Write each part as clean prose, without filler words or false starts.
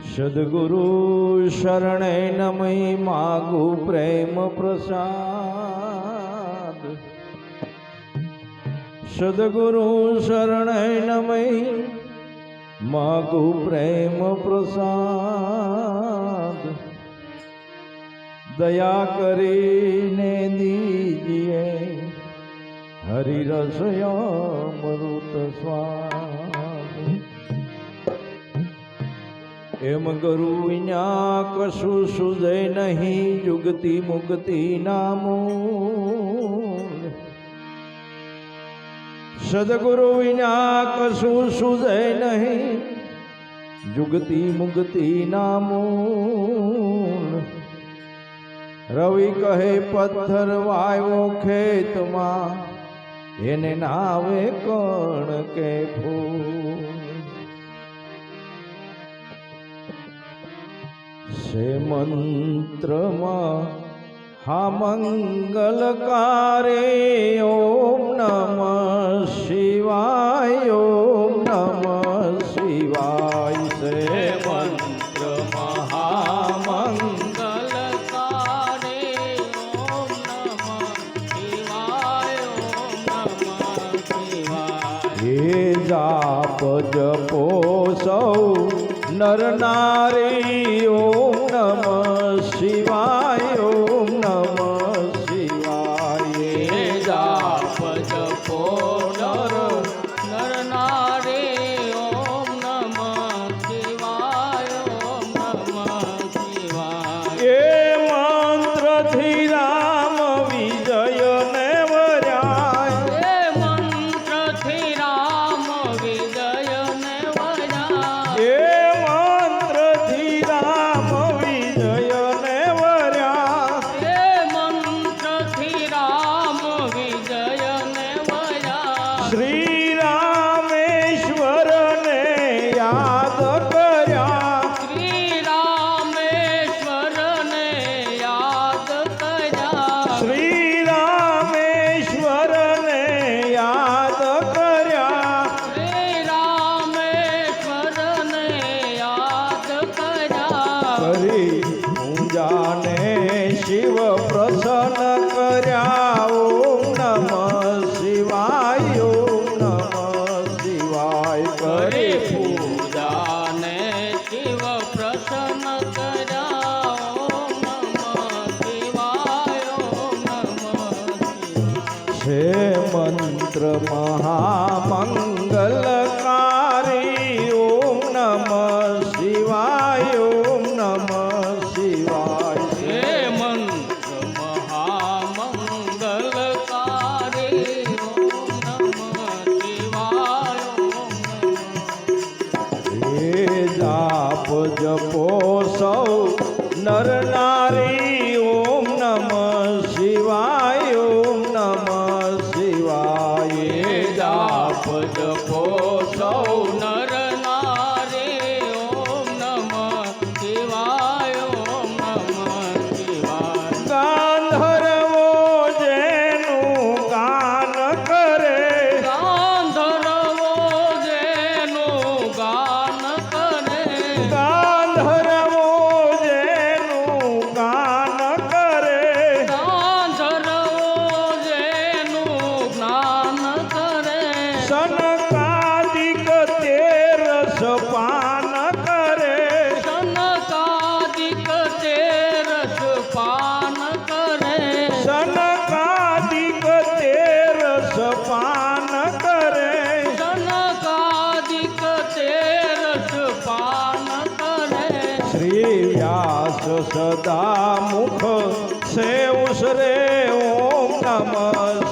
સદગુરુ શરણે નમઈ માગુ પ્રેમ પ્રસાદ. સદગુરુ શરણે નમઈ માગુ પ્રેમ પ્રસાદ. દયા કરીને દીજીએ હરિરસ અમૃત સ્વાદ. એમ ગુરુ વિના કશું સુજે નહીં જુગતી મુક્તિ નામૂલ. સદગુરુ વિના કશું સુજે નહીં જુગતી મુક્તિ નામૂલ. રવિ કહે પથ્થર વાયો ખેતમાં એને નાવે કણ કે ફૂલ. સે મંત્રમાં હા મંગલકારે ઓમ નમઃ શિવાય ઓમ નમઃ શિવાય. સે મંત્રમાં હા મંગલકારે ઓમ નમઃ શિવાય ઓમ નમઃ શિવાય. હે જાપ જપો સૌ નર નારી ઓમ નમઃ શિવાય ઓમ નમઃ શિવાય. હે જાપ જપો નર નારી ઓમ નમઃ શિવાય ઓમ નમઃ શિવાય. એ મંત્રથી રામ વિજય ને વર્યાય. એ મંત્રથી રામ વિજય ને વર્યાય. એ શ્રી રામેશ્વર ને યાદ કર્યા. શ્રી રામેશ્વર ને યાદ કર્યા. શ્રી રામેશ્વર ને યાદ કર્યા. શ્રી રામેશ્વર ને યાદ કર્યા. કરી પૂજાને શિવ પ્રસન્ન કર્યા. ઓમ નમઃ શિવાય ઓમ નમઃ શિવાય. કરે પૂજાને શિવ પ્રસન્ન કર્યા. ઓમ નમઃ શિવાય ઓમ નમઃ શિવાય. છે મંત્ર મહામંગલકારી. ઓમ નમઃ શિવાય ઓમ નમઃ શિવાય. છે મંત્ર મહામંગલકારી. જાપ જપો સૌ નર નારી. ઓમ નમઃ શિવાય ઓમ નમઃ શિવાય. જાપ જપો સૌ નર નારી. ઓમ નમઃ શિવાય ઓમ નમઃ શિવાય. ગાંધર્વો જેનું ગાન કરે. ગાંધર્વો જેનું ગાન કરે. ગાંધર્વો જેનું ગાન કરે. ગાંધર્વો જેનું જ્ઞાન કરે. સનકાદિક તેરસ પાન કરે. સનકાદિક તેરસ પાન કરે. સનકાદિક તેરસ પાન કરે. સનકાદિક તેરસ પાન કરે. શ્રી વ્યાસ સદા મુખ સે ઉસરે. ઓમ નમઃ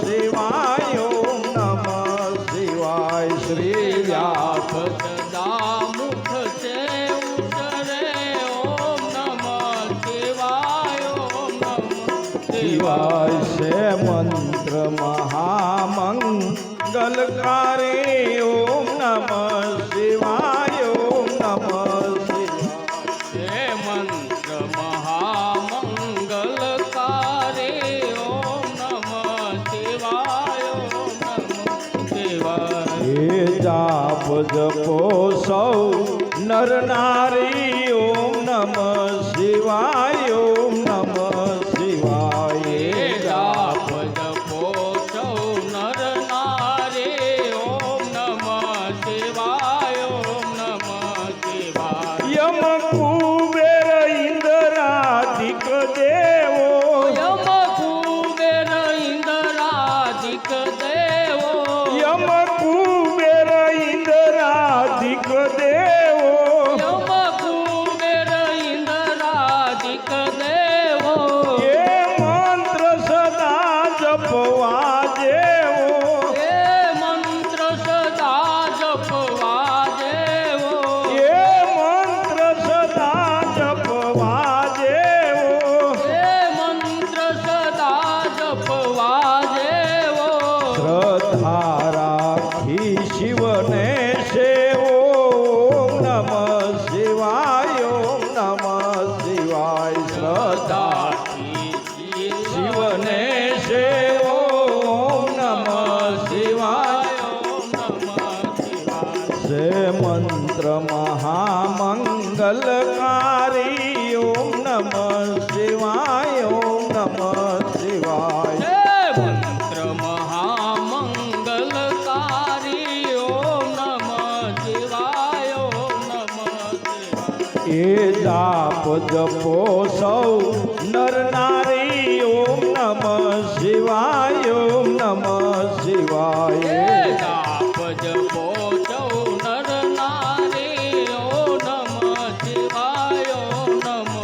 શિવાય ઓમ નમઃ શિવાય. શ્રી વ્યાસ સદા મુખ સે ઉસરે. ઓમ નમઃ શિવાય ઓમ નમઃ શિવાય. છે મંત્ર મહામંગલકારી. ઓમ નમઃ શિવાય ઓમ નમઃ શિવાય. છે મંત્ર મહામંગલકારી. ઓમ નમઃ શિવાય ઓમ નમઃ શિવાય. એ જાપ જપો સૌ નર નર નારી ઓમ નમઃ શિવાય ઓમ નમઃ શિવાય જાપ જપો સૌ નર નારી ઓમ નમઃ શિવાય ઓમ નમઃ શિવાય યમ કુબેર ઇન્દ્રાદિક દેવો યમ કુબેર ઇન્દ્રાદિક દેવો યમ કુબેર ઇન્દ્રાદિક દેવો યમ કુબેર ઇન્દ્રાદિક દેવો એ મંત્ર સદા જપવા જેવો એ મંત્ર સદા જપવા દેવો એ મંત્ર સદા જપવા જેવો એ મંત્ર સદા જપવા દેવો શ્રદ્ધા રાખી શિવને સેવો ઓમ નમઃ શિવાય ઓમ નમઃ શિવાય શ્રદ્ધા શિવને સેવો ઓમ નમઃ શિવાય સે મંત્ર મહામંગલકારી ઓમ નમઃ શિવાય ઓમ નમઃ શિવાય મંત્ર મહામંગલકારી ઓમ નમઃ શિવાય ઓમ નમઃ શિવાય એ જાપ જપો સૌ નર નારી ઓમ નમઃ શિવાય ઓમ નમઃ શિવાય જાપ જપો સૌ નર નારી ઓમ નમઃ શિવાય ઓમ નમઃ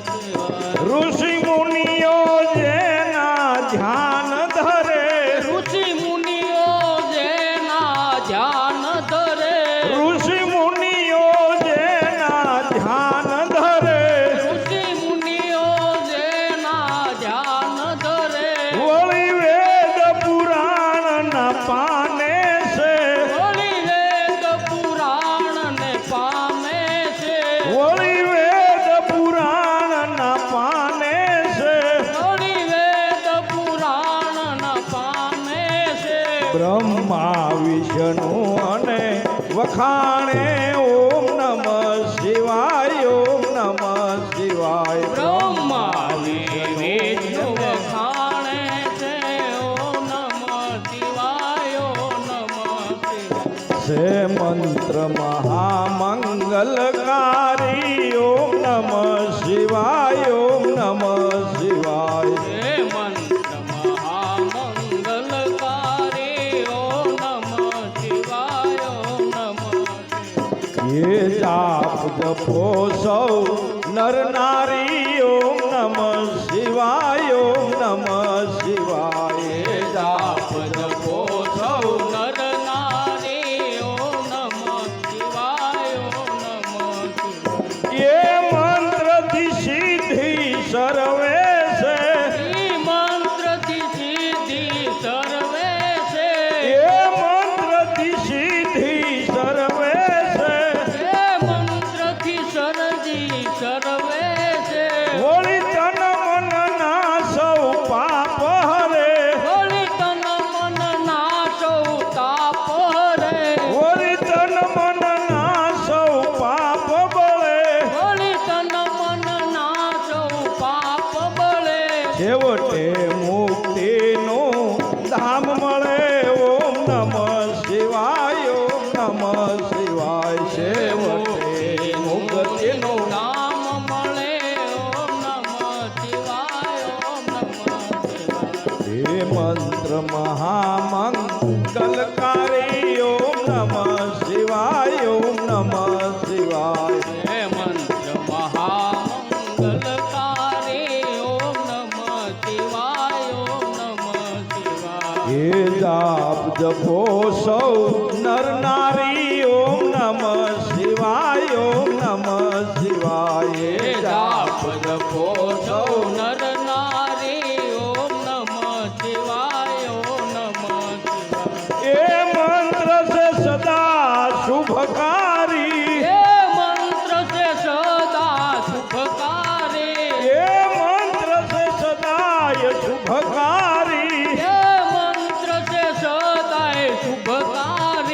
શિવાય ઋષિ મુનિઓ જેના ધ્યાન ધરે ઋષિ મુનિઓ જેના ધ્યાન ધરે ઋષિ મુનિઓ જેના ધ્યાન ધરે ઋષિ મુનિઓ જેના ધ્યાન ધરે વળી વેદ પુરાણના પાને છે વળી વેદ પુરાણ ને પામે છે વળી વેદ પુરાણના પાને છે વળી વેદ પુરાણ ના પામે છે બ્રહ્મા વિષ્ણુ અને વખાણે ઓમ નમઃ શિવાય ઓમ નમઃ શિવાય બ્રહ્મા વિષ્ણુ વખાણે છે ઓમ નમઃ શિવાય ઓમ નમઃ શિવાય સે મંત્ર મહામંગલકારી ઓમ નમઃ શિવાય ઓમ નમઃ શિવાય હે મંત્ર મહામંગલકારી ઓમ નમઃ શિવાય ઓમ નમઃ શિવાય એ જાપ જપો સૌ નર નારી ઓમ નમઃ શિવાય ઓમ નમઃ શિવાય જાપ જપો સૌ નર નારી ઓમ નમઃ શિવાય ઓમ નમઃ શિવાય એ મંત્રથી સિદ્ધિ સર્વે છે ઈ મંત્રથી સિદ્ધિ સર્વે છે એ મંત્રથી સિદ્ધિ સર્વે છે એ મંત્રથી સરજી સર્વે છે હોળી તન મનના સૌ પાપ હરે હોળી તન મન ના સૌ તાપ હરે હોળી તન મનના સૌ પાપ બળે હોળી તન મન ના સૌ પાપ બળે છેવટે મુક્તિનું ધામ મળે ઓમ નમઃ શિવાય ઓમ નમઃ શિવાય છેવટે મુક્તિનું નામ મળે ઓમ નમઃ શિવાય ઓમ નમઃ શિવાય હે મંત્ર મહામંગલકારી ઓમ નમઃ શિવાય ઓમ નમઃ શિવાય હે મંત્ર મહામંગલકારી ઓમ નમઃ શિવાય ઓમ નમઃ શિવાય હે જાપ જપો સૌ નર નારી ઓમ નમઃ શિવાય ઓમ નમઃ શિવાય હે જાપ જપો સૌ નર નારી ઓમ નમઃ શિવાય ઓમ નમઃ શિવાય એ મંત્ર સે સદા શુભકારી હે મંત્ર છે સદા શુભકારી એ મંત્ર સે સદાય શુભકારી હે મંત્ર છે સદાય શુભકારી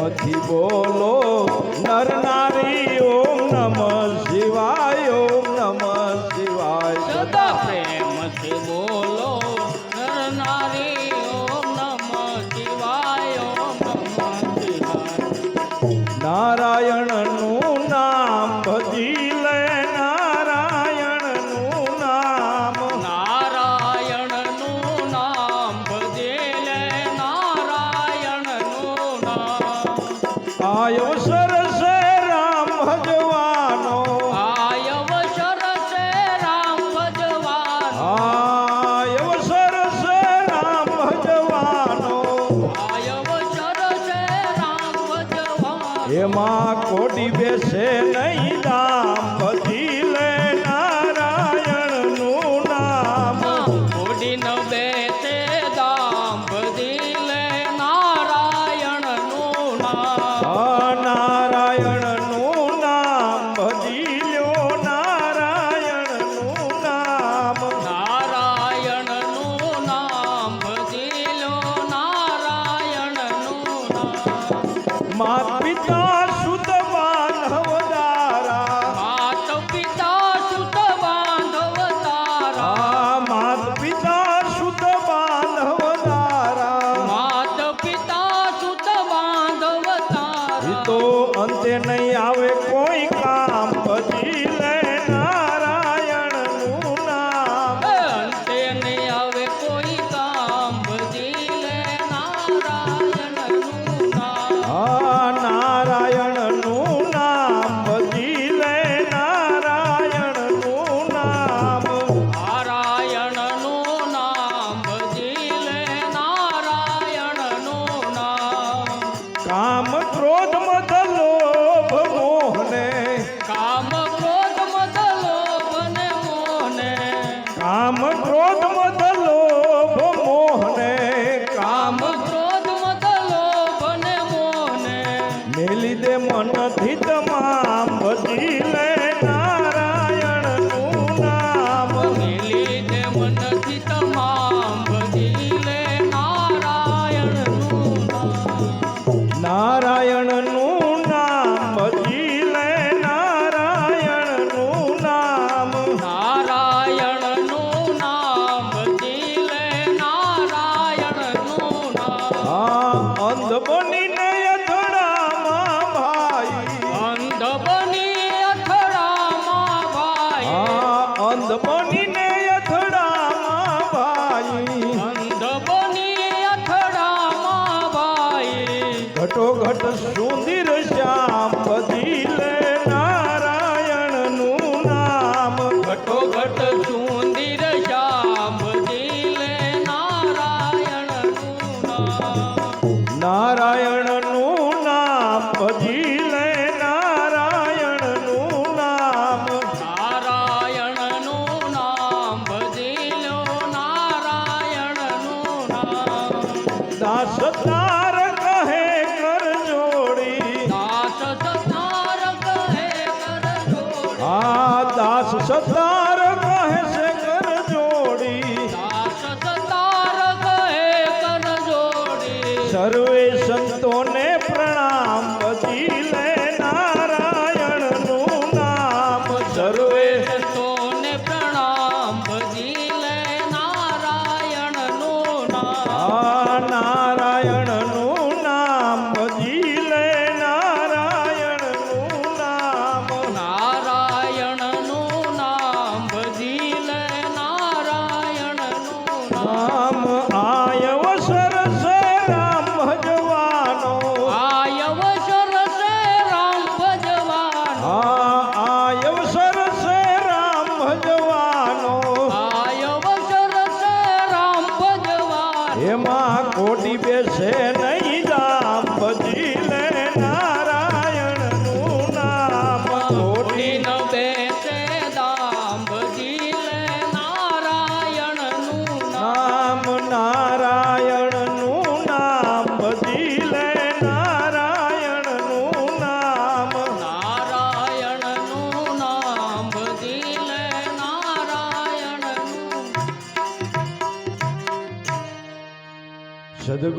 પ્રેમથી બોલો નર નારી ઓમ નમઃ શિવાય ઓમ નમઃ શિવાય સદા પ્રેમથી બોલો નર નારી ઓમ નમઃ શિવાય ઓમ નમઃ શિવાય નારાયણનું નામ ભજી લે નારાયણનું નામ નારાયણનું નામ ભજે લે નારાયણનું નામ આયો સરસે રામ ભજવાનો આયવ શરસે રામ ભજવાનો આયો સરસે રામ ભજવાનો આયવ શરસે રામ ભજવાનો એમાં કોડી બેસે નહીં દામ ભજી લે નારાયણનું નામ કોડી ન બેસે દામ ભજી લે નારાયણનું નામ નારાયણનું નામ ભજી લ્યો નારાયણનું નામ નારાયણનું નામ ભજી લો નારાયણનું નામ માત પિતા સુત બાંધવદારા માત પિતા સુત બાંધવ તારા માત પિતા સુત બાંધવદારા માત પિતા સુત બાંધવ તારા તો અંતે નહીં આવે કોઈ કામ ભજી લે નારાયણનું નામ અંતે નહીં આવે કોઈ કામ ભજી લે નારાયણનું નામ નારાયણનું નામ ભજી લે નારાયણનું નામ નારાયણનું નામ ભજી લે નારાયણનું નામ કામ ક્રોધ મદ લોભ મોહને કામ ક્રોધ મદ લોભ ને મોહને કામ ક્રોધ મદ લોભ મોહને કામ કામ ક્રોધ મદ લોભ ને મોહને મેલી દે મનથી તમામ ભજી લે નારાયણનું નામ મેલી દે મનથી તમામ ભજી લે નારાયણનું નામ નારાયણનું નામ ભજી લે નારાયણનું નામ નારાયણનું નામ ભજી લે નારાયણનું નામ અંધ બનીને અથડામાં ભાઈ અંધ બની અથડામાં ભાઈ અંધ બનીને અથડામાં ભાઈ અંધ બની અથડામાં ભાઈ ઘટો ઘટ સુંદર શ્યામ ભજી લે નારાયણનું નામ ઘટો ઘટ સુંદર શ્યામ ભજી લે નારાયણનું નામ નારાયણનું નામ ભજી લે નારાયણનું નામ નારાયણનું નામ ભજી લો નારાયણનું નામ દાસ તાર કહે કર જોડી દાસ સતાર કહે કર જોડી દાસ સતાર કહે છે કર જોડી દાસ સતાર કહે કર જોડી સર્વે સંતોને પ્રણામ ભજી લે નારાયણનું નામ સર્વે સંતોને પ્રણામ ભજી લે નારાયણનું નામ નારાયણનું નામ ભજી લે નારાયણનું નામ નારાયણનું નામ ભજી લે નારાયણનું નામ નામ આયવ સરસે રામ ભજવાનો આયવ શરસે રામ ભજવાનો આયવ સરસે રામ ભજવાનો આયવ શરસે રામ ભજવાનો એમાં કોટી બેસે નહીં દામ ભજી લે નારાયણનું નામ કોટી કોટી ન બેસે દામ ભજી લે નારાયણનું નામ નામ નારાયણનું નામ ભજી લે નારાયણનું નામ નારાયણનું નામ ભજી લે નારાયણનું સદગુરુ